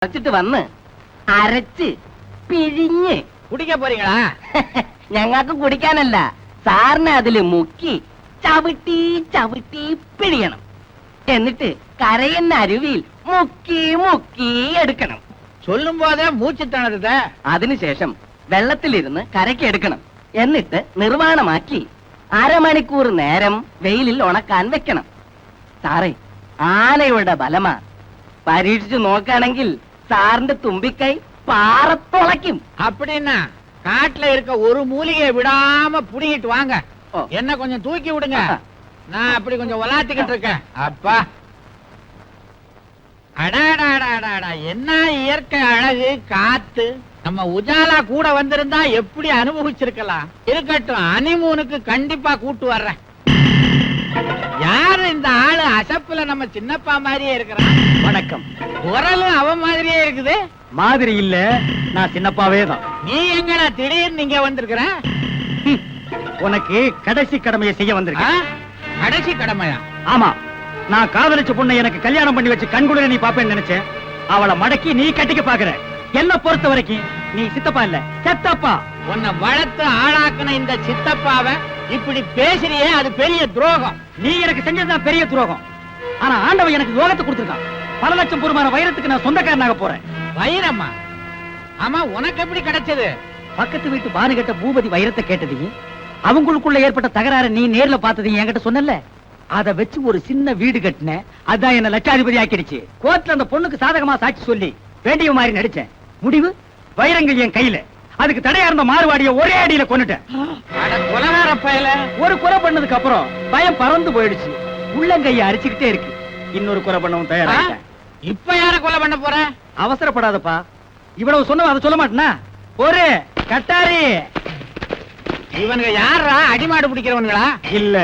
അരച്ചിട്ട് വന്ന് അരച്ച് പിഴിഞ്ഞ് കുടിക്കാൻ പോறீங்களா? ഞങ്ങൾക്ക് കുടിക്കാനല്ല, സാറിനെ അതില് മുക്കി ചവിട്ടി ചവിട്ടി പിഴിയണം. എന്നിട്ട് കരയുന്ന അരുവിയിൽ മുക്കി മുക്കി എടുക്കണം. சொல்லும் போதே மூச்சு திணறுதே. അതിനുശേഷം വെള്ളത്തിലിരുന്ന് കരയ്ക്ക് എടുക്കണം. എന്നിട്ട് നിർവാണമാക്കി അരമണിക്കൂർ നേരം വെയിലിൽ ഉണക്കാൻ വെക്കണം. സാറേ, ആനയുടെ ബലമാ. പരീക്ഷിച്ചു നോക്കുകയാണെങ്കിൽ സാറിന്റെ തുമ്പിക്കൈ പാറത്തുളയ്ക്കും. அப்படின்னா காட்டுல இருக்க ஒரு மூலிகையை விடாம புடிங்கிட்டு வாங்க. ஓ. என்ன கொஞ்சம் தூக்கி விடுங்க. நான் அப்படி கொஞ்சம் உலாத்திக்கிட்டு இருக்கேன். அப்பா, அடாடாடாடாடா, என்ன இயற்கை அழகு, காத்து. நம்ம உஜாலா கூட வந்திருந்தா எப்படி அனுபவிச்சிருக்கலாம். இருக்கட்டும், ஹனிமூனுக்கு கண்டிப்பா கூட்டு வர்றேன். யாரு இந்த ஆளு? அசப்புல நம்ம சின்னப்பா மாதிரியே இருக்கிறான். வணக்கம். குரலும் அவன் மாதிரியே இருக்குது. மாதிரி இல்ல, நான் சின்னப்பாவே தான். நீ எங்கடா திடீர்னு நீங்க வந்திருக்கிற? உனக்கு கடைசி கடமையை செய்ய வந்திருக்கேன். கடைசி கடமையா? ஆமா, நான் காதலிச்ச பொண்ணை எனக்கு கல்யாணம் பண்ணி வச்சு கண்குளிர நீ பாப்பேன்னு நினைச்சேன். அவளை மடக்கி நீ கட்டிக்க பாக்குற. என்ன பொறுத்த வரைக்கும் நீ சித்தப்பா இல்ல, செத்தப்பா. உன்னை வளர்த்து ஆளாக்குன இந்த சித்தப்பாவை இப்படி பேசுறியே, அது பெரிய துரோகம். நீ எனக்கு செஞ்சதுதான் பெரிய துரோகம். ஆனா ஆண்டவன் எனக்கு யோகத்தை கொடுத்திருக்கான். பல லட்சம் பொறுமான வைரத்துக்கு நான் சொந்தக்காரனாக போறேன். வைரமா? ஆமா, உனக்கு எப்படி கிடைச்சது? பக்கத்து வீட்டு பானுகிட்ட பூபதி வைரத்தை கேட்டதையும் அவங்களுக்குள்ள ஏற்பட்ட தகராறு நீ நேர்ல பார்த்ததையும் என்கிட்ட சொன்னல. அதை வச்சு ஒரு சின்ன வீடு கட்டினேன். அதான் என்ன லட்சாதிபதி ஆக்கிடுச்சு. கோர்ட்ல அந்த பொண்ணுக்கு சாதகமா சாட்சி சொல்லி வேண்டிய மாதிரி நடிச்சேன். முடிவு, வைரங்கள் என் கையில. அதுக்கு தடையா இருந்த மாறுவாடிய ஒரே அடியில கொன்னுட்டேன். கொலகார பயல. ஒரு கொலை பண்ணதுக்கு அப்புறம் பயம் பறந்து போயிடுச்சு. உள்ளங்கைய அரிச்சுக்கிட்டே இருக்கு. இன்னொரு கொலை பண்ணவும் தயாராகிட்டேன். இப்ப யார கொலை பண்ண போற? அவசரப்படாதப்பா. இவ்வளவு சொன்ன அதை சொல்ல மாட்டேனா? ஒரு கட்டாரி. இவனுங்க யாரா? அடிமாடு பிடிக்கிறவனுங்களா? இல்ல,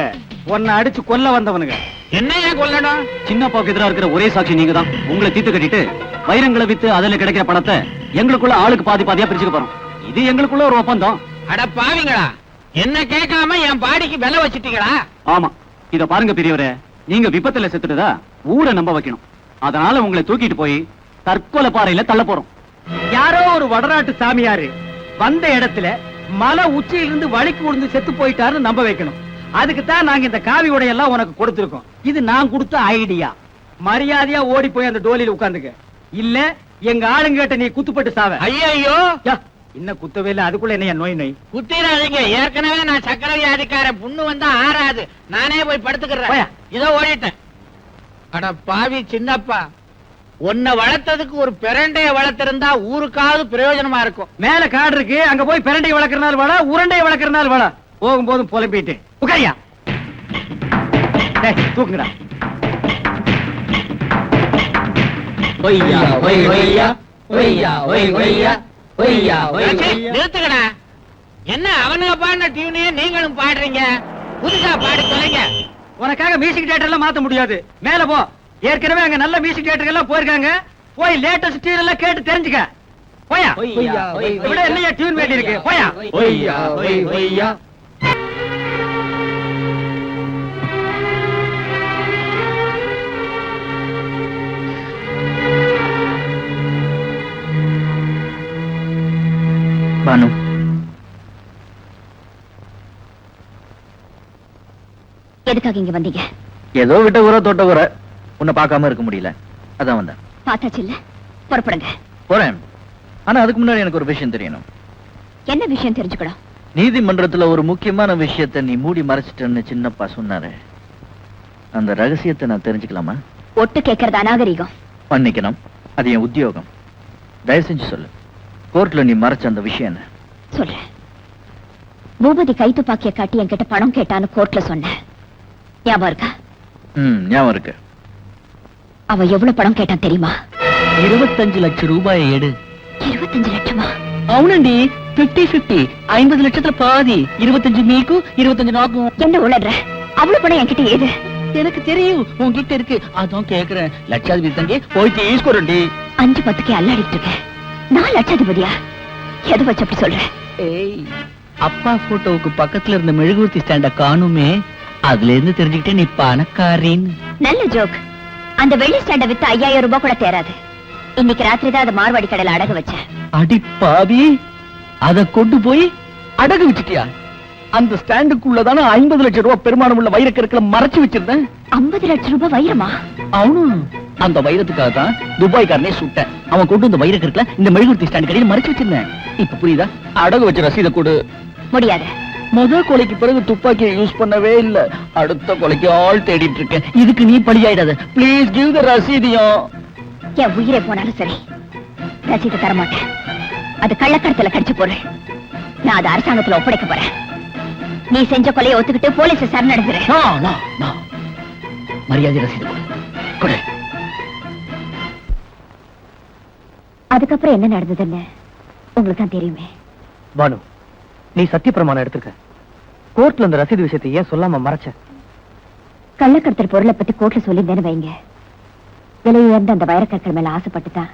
உன்னை அடிச்சு கொல்ல வந்தவனுங்க. என்ன ஏன் கொல்லணும்? சின்னப்பாவுக்கு எதிராக இருக்கிற ஒரே சாட்சி நீங்க தான். உங்களை தீர்த்து கட்டிட்டு வைரங்களை வித்து அதுல கிடைக்கிற பணத்தை எங்களுக்குள்ள ஆளுக்கு பாதி பாதியா பிரிச்சுக்க போறோம். இது எங்களுக்குள்ள ஒரு ஒப்பந்தம். அட பாவிங்களா, என்ன கேட்காம என் பாடிக்கு விலை வச்சிட்டீங்களா? ஆமா, இத பாருங்க பெரியவரே, நீங்க விபத்துல செத்துட்டதா ஊரை நம்ப வைக்கணும். அதனால உங்களை தூக்கிட்டு போய் தற்கொலை பாறையில தள்ள போறோம். யாரோ ஒரு வடநாட்டு சாமியாரு வந்த இடத்துல மலை உச்சியிலிருந்து வலிக்கு விழுந்து செத்து போயிட்டாருன்னு நம்ப வைக்கணும். அதுக்கு தான் நாங்க இந்த காவி உடையெல்லாம் உனக்கு கொடுத்திருக்கோம். இது நான் கொடுத்த ஐடியா. மரியாதையா ஓடி போய் அந்த டோலியில உட்கார்ந்துக்க. இல்ல எங்க ஆளுங்கிட்ட நீ குத்துப்பட்டு சாவ. ஐயோ, இன்னும் குத்தவே இல்ல, அதுக்குள்ள என்ன நோய் நோய் குத்திராதீங்க. ஏற்கனவே நான் சக்கரை வியாதிக்காரன். புண்ணு வந்தா ஆறாது. நானே போய் படுத்துக்கிறேன். இதோ ஓடிட்டேன். அட பாவி சின்னப்பா, உன்னை வளர்த்ததுக்கு ஒரு பிரண்டைய வளர்த்திருந்தா ஊருக்காவது பிரயோஜனமா இருக்கும். மேல காடு இருக்கு, அங்க போய் பிரண்டை வளர்க்கறனால வாழ, உருண்டை வளர்க்கறனால வாழ. போகும்போதும் புலம்பிட்டு உட்காரியா. தூக்குங்கடா. நிறுத்துக்கடா. என்ன அவனுங்க பாடின டியூனையே நீங்களும் பாடுறீங்க? புதுசா பாடி தொலைங்க. உனக்காக மியூசிக் தியேட்டர் எல்லாம் மாத்த முடியாது. மேல போ. ஏற்கனவே அங்க நல்ல மியூசிக் தியேட்டர் எல்லாம் போயிருக்காங்க. போய் லேட்டஸ்ட் டியூன் எல்லாம் கேட்டு தெரிஞ்சுக்க. போயா. விட என்னையா டியூன் வேண்டி இருக்கு. போயா. பானு, எதுக்காக இங்க வந்தீங்க? ஏதோ விட்ட ஊர தொட்ட ஊர உன்னை பார்க்காம இருக்க முடியல, அதான் வந்தேன். பார்த்தாச்சு இல்ல, புறப்படுங்க. போறேன். ஆனா அதுக்கு முன்னாடி எனக்கு ஒரு விஷயம் தெரியணும். என்ன விஷயம் தெரிஞ்சுக்கணும்? நீதிமன்றத்துல ஒரு முக்கியமான விஷயத்தை நீ மூடி மறைச்சிட்டேன்னு சின்னப்பா சொன்னாரு. அந்த ரகசியத்தை நான் தெரிஞ்சுக்கலாமா? ஒட்டு கேட்கறது அநாகரிகம். பண்ணிக்கணும், அது என் உத்தியோகம். தயவு செஞ்சு சொல்லு, கோர்ட்ல நீ மறைச்ச அந்த விஷயம் என்ன? சொல்றேன். பூபதி கைத்துப்பாக்கிய காட்டி என்கிட்ட பணம் கேட்டான்னு கோர்ட்ல சொன்னேன். ஞாபகம் இருக்கா? ஞாபகம் இருக்கு. அவ எவ்வளவு பணம் கேட்டான் தெரியுமா? 25 லட்சம் ரூபாயை எடு. 25 லட்சமா? అవునండి, 50-50. 50 லட்சத்துல பாதி. 25 நீக்கும் 25 நாக்கும். என்ன உளற? அவ்வளவு பணம் என்கிட்ட ஏது? எனக்கு தெரியும் உன்கிட்ட இருக்கு, அதான் கேக்குறேன். லட்சாதிபதி தங்கி போய் தீஸ்கொரண்டி. 5-10 அல்லாடிட்டு இருக்கேன். நான் லட்சாதிபதியா? எதை வச்சு அப்படி சொல்றேன்? ஏய், அப்பா போட்டோவுக்கு பக்கத்துல இருந்த மெழுகுவர்த்தி ஸ்டாண்ட காணுமே, அதுல இருந்து தெரிஞ்சுக்கிட்டே நீ பணக்காரின்னு. நல்ல ஜோக். அந்த வெள்ளி ஸ்டாண்ட வித்து 5000 ரூபாய் கூட தேராது. இன்னைக்கு ராத்திரி தான் அதை மார்வாடி கடையில அடகு வச்சேன். அடி பாவி, அத கொண்டு போய் அடகு வச்சிட்டியா? அந்த ஸ்டாண்டுக்குள்ளதான 50 லட்சம் ரூபாய் பெருமானம் உள்ள வைரக்கற்களை மறைச்சு வச்சிருந்தேன். 50 லட்சம் ரூபாய் வைரமா? அவனு அந்த வைரத்துக்காக தான் துபாய்க்காரனே சுட்டேன். அவன் கொண்டு இந்த வைரக்கற்களை இந்த மெழுகுவர்த்தி ஸ்டாண்டு கடையில் மறைச்சு வச்சிருந்தேன். இப்ப புரியுதா? அடகு வச்ச ரசீதை கொடு. முடியாது. கொலைக்கு பிறகு துப்பாக்கியை யூஸ் பண்ணவே இல்ல. அடுத்த கொலைக்கு ஆள் தேடிட்டு இருக்கேன். இதுக்கு நீ பலியாயிடாத. Please give the ரசீதியும். என் உயிரே போனாலும் சரி, ரசீதை தரமாட்டேன். அது கள்ளக்கடத்துல கடிச்சு பொருள். நான் அதை அரசாங்கத்துல ஒப்படைக்க போறேன். நீ செஞ்ச கொலையை ஒத்துக்கிட்டு போலீஸ் சரணடைஞ்சிரு. மரியாதை ரசீது கொடு. அதுக்கப்புறம் என்ன நடந்ததுன்னு உங்களுக்கு தான் தெரியுமே. பானு, நீ சத்தியப்பிரமாணம் எடுத்துக்க. கோர்ட்ல இந்த ரசீது விஷயத்தை ஏன் சொல்லாம மறைச்ச? கள்ளக்கடத்தல் பொருளை பத்தி கோர்ட்ல சொல்லியிருந்தேன்னு வைங்க, விலை உயர்ந்த அந்த வைரக்கற்கள் மேல ஆசைப்பட்டுதான்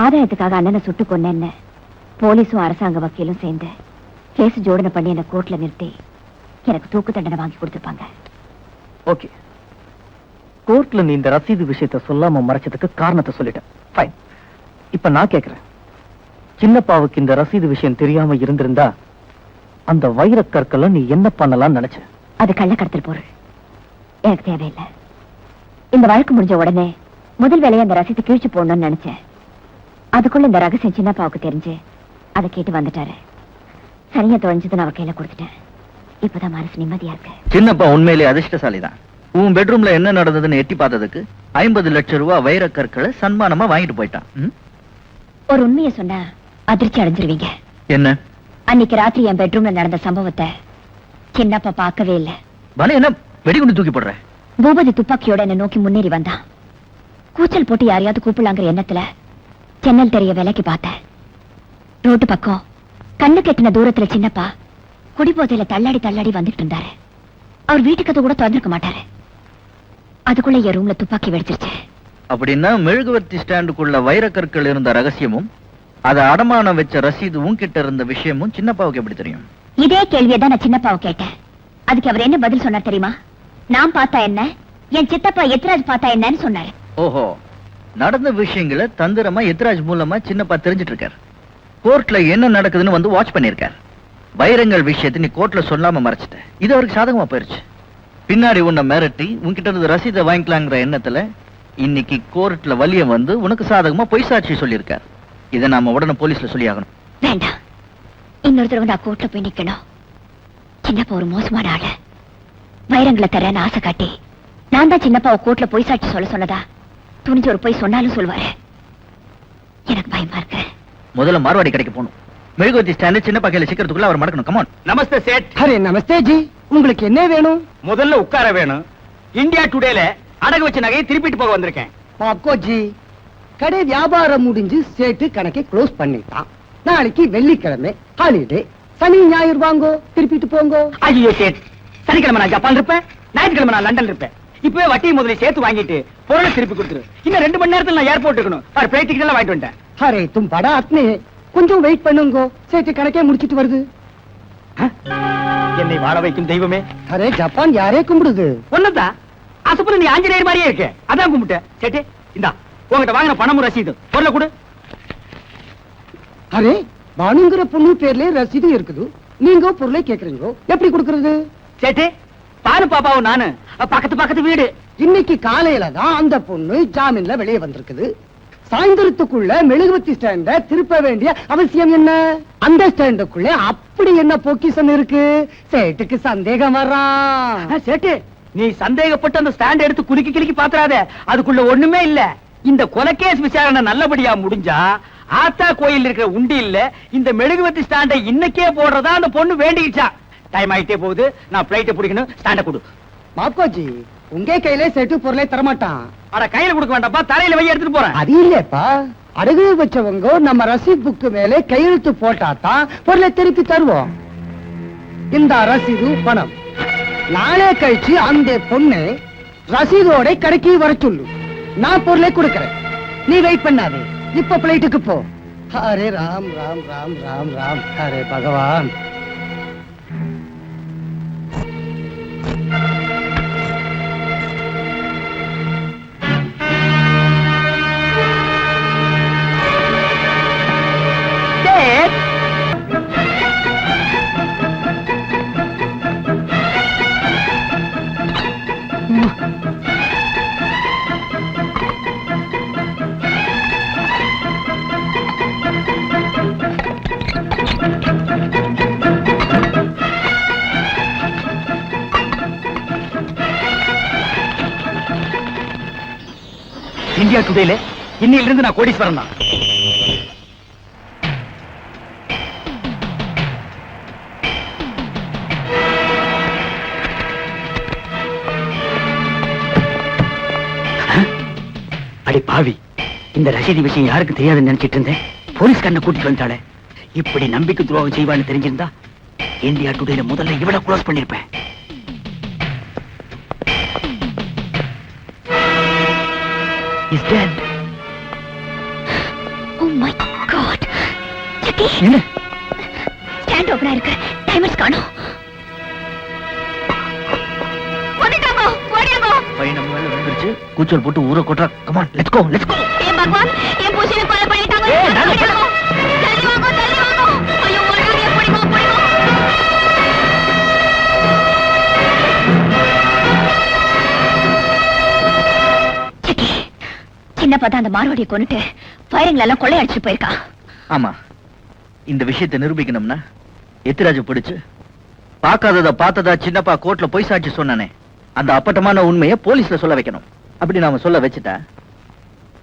ஆதாயத்துக்காக அண்ணனை சுட்டு கொன்னேன்னு போலீஸும் அரசாங்க வக்கீலும் சேர்ந்து கேஸ் ஜோடனை பண்ணி என்ன கோர்ட்ல நிறுத்தி எனக்கு தூக்கு தண்டனை வாங்கி கொடுத்திருப்பாங்க. ஓகே, கோர்ட்ல நீ இந்த ரசீது விஷயத்தை சொல்லாம மறைச்சதுக்கு காரணத்தை சொல்லிட்டேன். ஃபைன். இப்ப நான் கேக்குறேன், சின்னப்பாவுக்கு இந்த ரசீது விஷயம் தெரியாம இருந்திருந்தா அந்த வைரக்கற்களை நீ என்ன பண்ணலாம்னு நினைச்ச? அது கள்ளக்கடத்தல் பொருள், எனக்கு தேவையில்லை. இந்த வழக்கு முடிஞ்ச உடனே முதல் வேலையை அந்த ரசீதை கிழிச்சு போடணும்னு நினைச்சேன். அதுக்குள்ள இந்த ரகசியம் சின்னப்பாவுக்கு தெரிஞ்சு அதை கேட்டு வந்துட்டாரு. சரியா தொலைஞ்சது நான் கையில கொடுத்துட்டேன். இப்பதான் மனசு நிம்மதியா இருக்கு. சின்னப்பா உண்மையிலே அதிர்ஷ்டசாலிதான். உன் பெட்ரூம்ல என்ன நடந்ததுன்னு எட்டி பார்த்ததுக்கு 50 லட்சம் ரூபாய் வைரக்கற்களை சன்மானமா வாங்கிட்டு போயிட்டான். ஒரு உண்மையை சொன்னா அதிர்ச்சி அடைஞ்சிருவீங்க. என்ன? அன்னைக்கு ராத்திரி என் பெட்ரூம்ல நடந்த சம்பவத்தை சின்னப்பா பார்க்கவே இல்லை. என்ன வெடிகுண்டு தூக்கி போடுற? பூபதி துப்பாக்கியோட என்ன நோக்கி முன்னேறி வந்தான். கூச்சல் போட்டு யாரையாவது கூப்பிடலாங்கிற எண்ணத்துல ஜன்னல் தெரிய விலைக்கு பார்த்தேன். ரோட்டு பக்கம் கண்ணு கெட்டின தூரத்துல சின்னப்பா குடிபோதையில தள்ளாடி தள்ளாடி வந்துட்டு இருந்தாரு. அவர் வீட்டுக்கு அது கூட திறந்திருக்க மாட்டாரு. அதுக்குள்ள என் ரூம்ல துப்பாக்கி வெடிச்சிருச்சு. அப்படின்னா மெழுகுவர்த்தி ஸ்டாண்டுக்குள்ள வைரக்கற்கள் இருந்த ரகசியமும் அதை அடமானம் வச்ச ரசீது உன்கிட்ட இருந்த விஷயமும் சின்னப்பாவுக்கு எப்படி தெரியும்? இதே கேள்வியை தான் நான் சின்னப்பாவை கேட்டேன். அதுக்கு அவர் என்ன பதில் சொன்னார் தெரியுமா? நான் பார்த்தா என்ன, என் சித்தப்பா எத்ராஜ் பார்த்தா என்னன்னு சொன்னாரு. ஓஹோ, நடந்த விஷயங்களை தந்திரமா எத்ராஜ் மூலமா சின்னப்பா தெரிஞ்சிட்டு இருக்கார். கோர்ட்ல என்ன நடக்குதுன்னு வந்து வாட்ச் பண்ணிருக்கார். வைரங்கள் விஷயத்தை நீ கோர்ட்ல சொல்லாம மறைச்சிட்ட. இது அவருக்கு சாதகமா போயிருச்சு. பின்னாடி உன்னை மிரட்டி உன்கிட்ட இருந்து ரசீதை வாங்கிக்கலாங்கிற எண்ணத்துல இன்னைக்கு கோர்ட்ல வலிய வந்து உனக்கு சாதகமா பொய் சாட்சி சொல்லியிருக்கார். இதை நாம உடனே போலீஸ்ல சொல்லி ஆகணும். வேண்டாம், இன்னொரு தடவை நான் கோர்ட்ல போய் நிக்கணும். சின்னப்பா ஒரு மோசமான ஆளு. வைரங்களை தரேன்னு ஆசை காட்டி நான் தான் சின்னப்பாவை கோர்ட்ல பொய் சாட்சி சொல்ல சொன்னதா துணிஞ்சு ஒரு பொய் சொன்னாலும் சொல்லுவாரு. எனக்கு பயமா இருக்கு. முதல்ல மார்வாடி கடைக்கு போகணும். மெழுகுவர்த்தி ஸ்டாண்ட் சின்னப்பா கையில சிக்கிறதுக்குள்ள அவர் மடக்கணும். கமான். நமஸ்தே சேட். அரே நமஸ்தே ஜி, உங்களுக்கு என்ன வேணும்? முதல்ல உட்கார வேணும். இந்தியா டுடேல அடகு வச்ச நகையை திருப்பிட்டு போக வந்திருக்கேன். பாக்கோ ஜி, கடை வியாபாரம் முடிஞ்சு சேட்டு கணக்கை க்ளோஸ் பண்ணிட்டான். நாளைக்கு வெள்ளிக்கிழமை ஹாலிடே. சனி ஞாயிறு வாங்கோ, திருப்பிட்டு போங்கோ. ஐயோ சேட், சனிக்கிழமை நான் ஜப்பான் இருப்பேன், ஞாயிற்றுக்கிழமை நான் லண்டன் இருப்பேன். இப்பவே வட்டி முதல்ல சேர்த்து வாங்கிட்டு பொருளை திருப்பி கொடுத்துரு. இன்னும் 2 மணி நேரத்துல நான் ஏர்போர்ட் இருக்கணும். பிளைட் டிக்கெட் எல்லாம் வாங்கிட்டு வந்துட்டேன். அரே தும் படா அத்னே, கொஞ்சம் வெயிட் பண்ணுங்கோ. சேட்டு கணக்கே முடிச்சிட்டு வருது. என்னை வாழ வைக்கும் தெய்வமே. அரே ஜப்பான் யாரே கும்பிடுது? ஒண்ணுதான் அசப்புல நீ ஆஞ்சநேயர் மாதிரியே இருக்கு. அதான் கும்பிட்டேன். சேட்டு இந்தா உங்ககிட்ட வாங்கின பணமும் ரசீது பொருளை கொடு. அரே பானுங்கிற பொண்ணு பேர்ல ரசீது இருக்குது, நீங்க பொருளை கேக்குறீங்க, எப்படி கொடுக்கறது? சேட்டு பாரு பாப்பாவும் நானு பக்கத்து வீடு. இன்னைக்கு காலையில தான் அந்த பொண்ணு ஜாமீன்ல வெளியே வந்திருக்குது. சாயந்தரத்துக்குள்ள மெழுகுவர்த்தி ஸ்டாண்ட திருப்ப வேண்டிய அவசியம் என்ன? அந்த ஸ்டாண்டுக்குள்ள அப்படி என்ன பொக்கிஷம் இருக்கு? சேட்டுக்கு சந்தேகம் வர்றான். சேட்டு நீ சந்தேகப்பட்டு அந்த ஸ்டாண்ட் எடுத்து குலுக்கி கிலுக்கி பாத்துறாத. அதுக்குள்ள ஒண்ணுமே இல்ல. இந்த கொலைகேஸ் விசாரணை நல்லபடியா முடிஞ்சா ஆத்தா கோயில் இருக்கிற உண்டி இல்ல இந்த மெழுகுவர்த்தி ஸ்டாண்டை இன்னைக்கே போடுறதா அந்த பொண்ணு வேண்டிக்கிச்சா. டைம் ஆயிட்டே போகுது, நான் பிளைட்டை பிடிக்கணும். ஸ்டாண்ட கொடு. மாப்கோஜி, உங்க கையில சேட்டு பொருளை தரமாட்டான். அட கையில கொடுக்க வேண்டாப்பா, தரையில வை எடுத்துட்டு போறேன். அது இல்லப்பா, அடகு வச்சவங்க நம்ம ரசீது புக்கு மேல கையெழுத்து போட்டாதான் பொருளை திருப்பி தருவோம். இந்த ரசீது பணம் நாளே கழிச்சு அந்த பொண்ணு ரசீதோட கடைக்கு வர சொல்லு. நான் பொருளை கொடுக்கறேன், நீ வெயிட் பண்ணாதே. இப்ப பிளைட்டுக்கு போ. ஹரே ராம் ராம் ராம் ராம் ராம், ஹரே பகவான். இந்தியா டுடேல இன்னையிலிருந்து நான் கோடீஸ்வரன் தான். அடி பாவி, இந்த ரசீது விஷயம் யாருக்கு தெரியாதுன்னு நினைச்சிட்டு இருந்தேன். போலீஸ் கண்ணை கூட்டிட்டு வந்தாளே. இப்படி நம்பிக்கை துரோகம் செய்வான்னு தெரிஞ்சிருந்தா இந்தியா டுடேல முதல்ல இவளை க்ளோஸ் பண்ணிருப்பேன். He's dead. Oh my God. Jaggi, என்ன? ஸ்டாண்ட் ஓபனா இருக்கு. டைமர்ஸ் காணோம். ஓடிட்டாங்க, ஓடியாங்க. பையன் நம்ம மேல விழுந்துருச்சு. கூச்சல் போட்டு ஊரை கொட்டுறா. Come on, let's go, let's go. ஏ பகவான், என் பூசினை கொலை பண்ணிட்டாங்க. ஏய், நாங்க ஓடியாங்க. தள்ளி வாங்க, தள்ளி வாங்க. ஐயோ, ஓடாதே, புடிங்க, புடிங்க. ஜக்கி, சின்னப்பா தான் அந்த மார்வாடியை கொன்னுட்டு ஃபயரிங்ல எல்லாம் கொள்ளையடிச்சு போயிருக்கான். ஆமா, இந்த விஷயத்தை நிரூபிக்கணும்னா எத்திராஜ பிடிச்சு பார்க்காதத பார்த்ததா சின்னப்பா கோர்ட்ல போய் சாட்சி சொன்னானே, அந்த அப்பட்டமான உண்மையை போலீஸ்ல சொல்ல வைக்கணும். அப்படி நாம சொல்ல வச்சுட்டா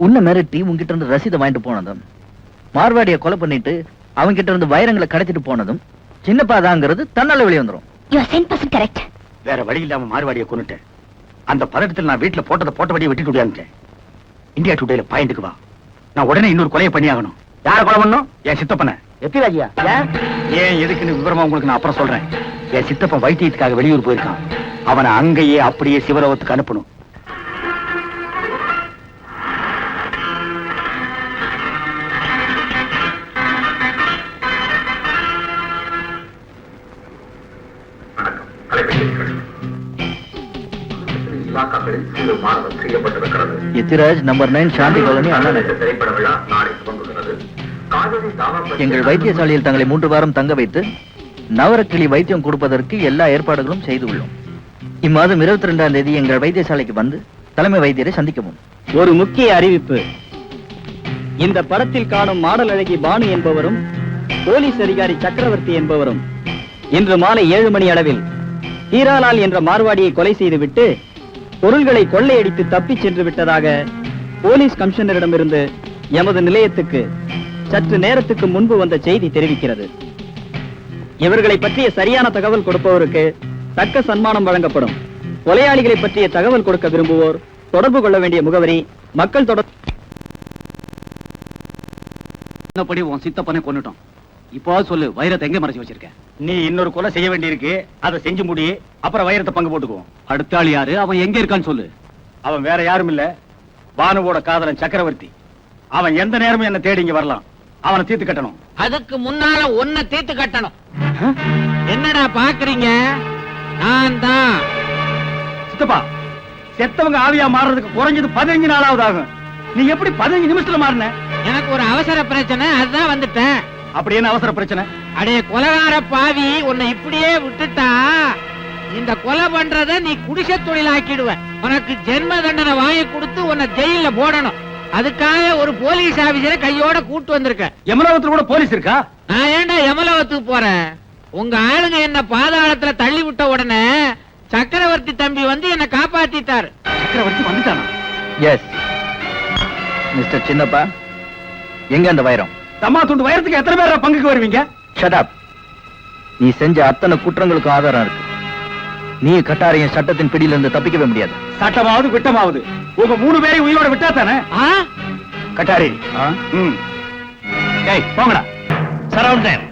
உன்னை மிரட்டி உன்கிட்ட இருந்து ரசீதை வாங்கிட்டு போனதும், மார்வாடியை கொலை பண்ணிட்டு அவங்க கிட்ட இருந்து வைரங்களை கடத்திட்டு போனதும் சின்னப்பா தாங்கிறது தன்னால வெளியே வந்துரும். You are 100% correct. வேற வழி இல்லாம மார்வாடியை கொன்னுட்டேன். அந்த பதட்டத்தில் நான் வீட்டுல போட்டபடியே விட்டுட்டு ஓடியாந்துட்டேன். இந்தியா டுடேல பாயிண்ட்டுக்கு வா. நான் உடனே இன்னொரு கொலையை பண்ணி ஆகணும். யார கொலை பண்ணணும்? என் சித்தப்பனை. எத்திராஜியா? ஏன் எதுக்குன்னு விவரமா உங்களுக்கு நான் அப்புறம் சொல்றேன். என் சித்தப்பன் வைத்தியத்துக்காக வெளியூர் போயிருக்கான். அவனை அங்கேயே அப்படியே சிவலோகத்துக்கு அனுப்பணும். எத்திராஜ் நம்பர் 9 சாந்தி காலனி அண்ணா நகர். எங்கள் வைத்தியசாலையில் தங்களை 3 வாரம் தங்க வைத்து நவரக்கிளி வைத்தியம் கொடுப்பதற்கு எல்லா ஏற்பாடுகளும் செய்து உள்ளோம். இம்மாதம் 22ஆம் தேதி எங்கள் வைத்தியசாலைக்கு வந்து தலைமை வைத்தியரை சந்திக்கவும். ஒரு முக்கிய அறிவிப்பு. இந்த படத்தில் காணும் மாடல் அழகி பானு என்பவரும் போலீஸ் அதிகாரி சக்கரவர்த்தி என்பவரும் இன்று மாலை 7 மணி அளவில் ஹீராலால் என்ற மார்வாடியை கொலை செய்துவிட்டு பொருள்களை கொள்ளையடித்து தப்பிச் சென்று விட்டதாக போலீஸ் கமிஷனரிடமிருந்து எமது நிலையத்துக்கு சற்று நேரத்துக்கு முன்பு வந்த செய்தி தெரிவிக்கிறது. இவர்களை பற்றிய சரியான தகவல் கொடுப்பவருக்கு தக்க சன்மானம் வழங்கப்படும். கொலையாளிகளை பற்றிய தகவல் கொடுக்க விரும்புவோர் தொடர்பு கொள்ள வேண்டிய முகவரி மக்கள் தொடர்பு. உன் சித்தப்பனை கொன்னுட்டோம். இப்போ சொல்லு, வைரத்தை எங்க மறைச்சு வச்சிருக்க? நீ இன்னொரு கொலை செய்ய வேண்டியிருக்கு, அதை செஞ்சு முடி. அப்புறம் வைரத்தை பங்கு போட்டுக்குவோம். அடுத்த ஆள் யாரு? அவன் எங்க இருக்கான்னு சொல்லு. அவன் வேற யாரும் இல்ல, பானுவோட காதலன் சக்கரவர்த்தி. அவன் எந்த நேரமும் என்ன தேடி இங்க வரலாம். அவனை தீர்த்து கட்டணும். அதுக்கு முன்னால ஒன்ன தீர்த்து கட்டணும். என்னடா பாக்குறீங்க? நான் தான். சித்தப்பா, செத்தவங்க ஆவியா மாறுறதுக்கு குறைஞ்சது 15 நாளாவது ஆகும். நீ எப்படி 15 நிமிஷத்துல மாறின? எனக்கு ஒரு அவசர பிரச்சனை, அதுதான் வந்துட்டேன். அப்படி என்ன அவசர பிரச்சனை? அடே கொலகார பாவி, உன்னை இப்படியே விட்டுட்டா இந்த கொலை பண்றத நீ குடிசை தொழிலாக்கிடுவ. உனக்கு ஜென்ம தண்டனை வாங்கி கொடுத்து உன்னை ஜெயில போடணும். அதுக்காக ஒரு போலீஸ் ஆபீசரை கையோட கூட்டு வந்திருக்க. யமலோகத்துல கூட போலீஸ் இருக்கா? நான் ஏன்டா யமலோகத்துக்கு போறேன்? உங்க ஆளுங்க என்ன பாதாளத்துல தள்ளி விட்ட உடனே சக்கரவர்த்தி தம்பி வந்து என்ன காப்பாத்திட்டாரு. சக்கரவர்த்தி வந்துட்டானா? எஸ் மிஸ்டர் சின்னப்பா, எங்க அந்த வைரம்? தம்மா துண்டு வைரத்துக்கு எத்தனை பேர் பங்குக்கு வருவீங்க? Shut up. நீ செஞ்ச அத்தனை குற்றங்களுக்கு ஆதாரம் இருக்கு. நீ கட்டாரையும் சட்டத்தின் பிடியில இருந்து தப்பிக்கவே முடியாது. சட்டமாவது விட்டமாவது உங்க 3 பேரையும் உயிரோட விட்டா தானே? கட்டாரி போங்கடா. Surround there.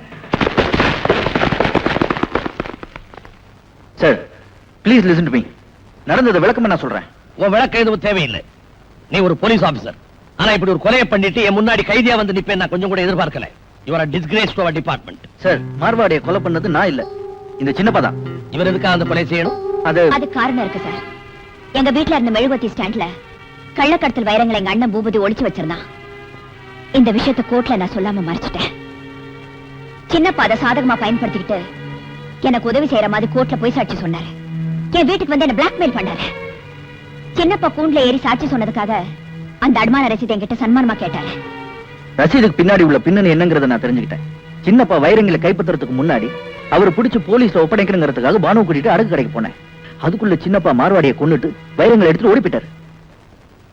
Sir please listen to me. நடந்ததை விளக்கமா நான் சொல்றேன். உன் விளக்கம் எதுவும் தேவையில்லை. நீ ஒரு போலீஸ் ஆபீசர். ஆனா இப்படி ஒரு கொலையை பண்ணிட்டு என் முன்னாடி கைதியா வந்து நிப்பேன் நான் கொஞ்சம் கூட எதிர்பார்க்கல. You are a disgrace to our department. Sir, மார்வாடியை கொலை பண்ணது நான் இல்ல, இந்த சின்னப்பா தான். இவர் எதுக்காக அந்த கொலை செய்யணும்? அது காரணம் இருக்கு சார். எங்க வீட்ல இருந்த மெழுகுவர்த்தி ஸ்டாண்ட்ல கள்ளக்கடத்தல் வைரங்களை எங்க அண்ணன் பூபதி ஒளிச்சு வச்சிருந்தான். இந்த விஷயத்தை கோர்ட்ல நான் சொல்லாம மறைச்சிட்டேன். சின்னப்பா அதை சாதகமா பயன்படுத்திக்கிட்டு எனக்கு உதவி செய்யற மாதிரி கோர்ட்ல போய் சாட்சி சொன்னாரு. என் வீட்டுக்கு வந்து என்ன பிளாக்மெயில் பண்ணாரு. சின்னப்பா கூண்டுல ஏறி சாட்சி சொன்னதுக்காக அந்த அடமான ரசீது என்கிட்ட சன்மானமா கேட்டாரு. ரசீதுக்கு பின்னாடி உள்ள பின்னணி என்னங்கறத நான் தெரிஞ்சுக்கிட்டேன். சின்னப்பா வைரங்களை கைப்பற்றதுக்கு முன்னாடி அவரை பிடிச்சு போலீஸ்ல ஒப்படைக்கணுங்கிறதுக்காக பானு கூட்டிட்டு அடகு கடைக்கு போனேன். அதுக்குள்ள சின்னப்பா மார்வாடியை கொன்னுட்டு வைரங்களை எடுத்துட்டு ஓடி போயிட்டாரு.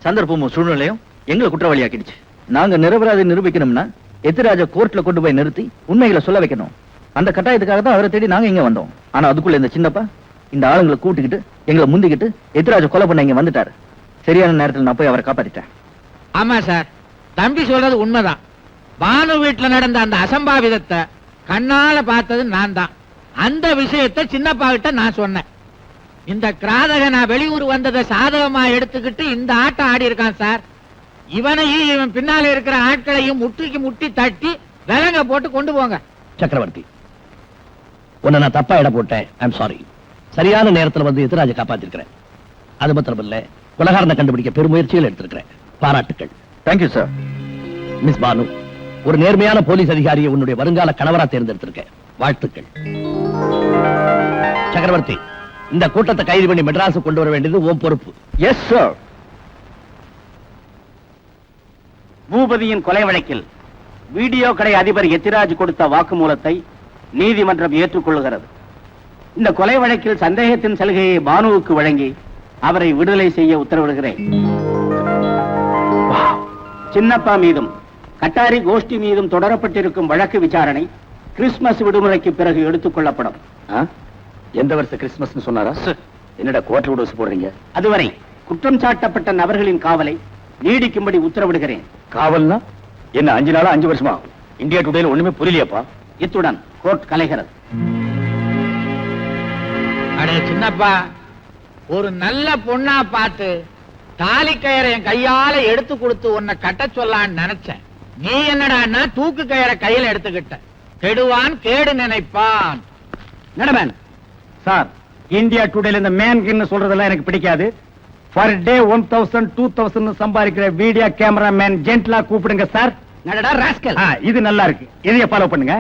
சந்தர்ப்பமும் சூழ்நிலையும் எங்களை குற்றவாளியாக்கிடுச்சு. நாங்க நிரபராதி நிரூபிக்கணும்னா எத்திராஜ கோர்ட்ல கொண்டு போய் நிறுத்தி உண்மைகளை சொல்ல வைக்கணும். அந்த கட்டாயத்துக்காக தான் அவரை தேடி நாங்க இங்க வந்தோம். ஆனா அதுக்குள்ள இந்த சின்னப்பா இந்த ஆளுங்களை கூட்டிக்கிட்டு எங்களை முந்திக்கிட்டு எத்திராஜ கொலை பண்ண இங்க வந்துட்டாரு. சரியான நேரத்தில் நான் போய் அவரை காப்பாத்திட்டேன். ஆமா சார், தம்பி சொல்றது உண்மைதான். பானு வீட்டுல நடந்த அந்த அசம்பாவிதத்தை கண்ணால பார்த்தது நான் தான். அந்த விஷயத்தை சின்னப்பா கிட்ட நான் சொன்னேன். இந்த கிராதக நான் வெளியூர் வந்ததை சாதகமா எடுத்துக்கிட்டு இந்த ஆட்டம் ஆடி இருக்கான் சார். இவனையும் இவன் பின்னால இருக்கிற ஆட்களையும் முட்டிக்கு முட்டி தட்டி விலங்க போட்டு கொண்டு போங்க. சக்கரவர்த்தி, உன்னை நான் தப்பா இட போட்டேன். I'm sorry. சரியான நேரத்துல வந்து எதிராஜ காப்பாத்திருக்கிறேன். அது மாத்திரம் இல்ல, கொலகாரனை கண்டுபிடிக்க பெருமுயற்சிகள் எடுத்திருக்கிறேன். பாராட்டுக்கள். Thank you sir. மிஸ் பானு, ஒரு நேர்மையான போலீஸ் அதிகாரியை உன்னுடைய வருங்கால கணவரா தேர்ந்தெடுத்திருக்கேன். வாழ்த்துக்கள். சக்கரவர்த்தி, இந்த கூட்டத்தை கைது பண்ணி மெட்ராஸுக்கு கொண்டு வர வேண்டியது உன் பொறுப்பு. Yes sir. பூபதியின் கொலை வழக்கில் வீடியோ கடை அதிபர் எத்திராஜ் கொடுத்த வாக்குமூலத்தை நீதிமன்றம் ஏற்றுக்கொள்கிறது. இந்த கொலை வழக்கில் சந்தேகத்தின் சலுகையை பானுவுக்கு வழங்கி அவரை விடுதலை செய்ய உத்தரவிடுகிறேன். சின்னப்பா மீதும் கட்டாரி கோஷ்டி மீதும் தொடரப்பட்டிருக்கும் வழக்கு விசாரணை கிறிஸ்துமஸ் விடுமுறைக்கு பிறகு எடுத்துக் கொள்ளப்படும். எந்த வருஷம் கிறிஸ்துமஸ் சொன்னாரா? என்னடா கோட்டை விட போடுறீங்க? அதுவரை குற்றம் சாட்டப்பட்ட நபர்களின் காவலை நீடிக்கும்படி உத்தரவிடுகிறேன். காவல்னா என்ன? 5 நாளா 5 வருஷமா? இந்தியா டுடேல ஒண்ணுமே புரியலையாப்பா. இத்துடன் கோர்ட் கலைகிறது. அடே சின்னப்பா, ஒரு நல்ல பொண்ணா பார்த்து தாலி கயிறை என் கையால எடுத்து கொடுத்து உன்னை கட்ட சொல்லான்னு நினைச்சேன். நீ என்னடான்னா தூக்கு கயிறை கையில எடுத்துக்கிட்ட. கெடுவான் கேடு நினைப்பான். நடமேன் சார், இந்தியா டுடேல இந்த மேன் சொல்றதெல்லாம் எனக்கு பிடிக்காது. பர் டே 1000 2000 சம்பாதிக்கிற வீடியோ கேமரா மேன் ஜென்ட்லா கூப்பிடுங்க சார். நடடா ராஸ்கல். இது நல்லா இருக்கு. இதைய ஃபாலோ பண்ணுங்க.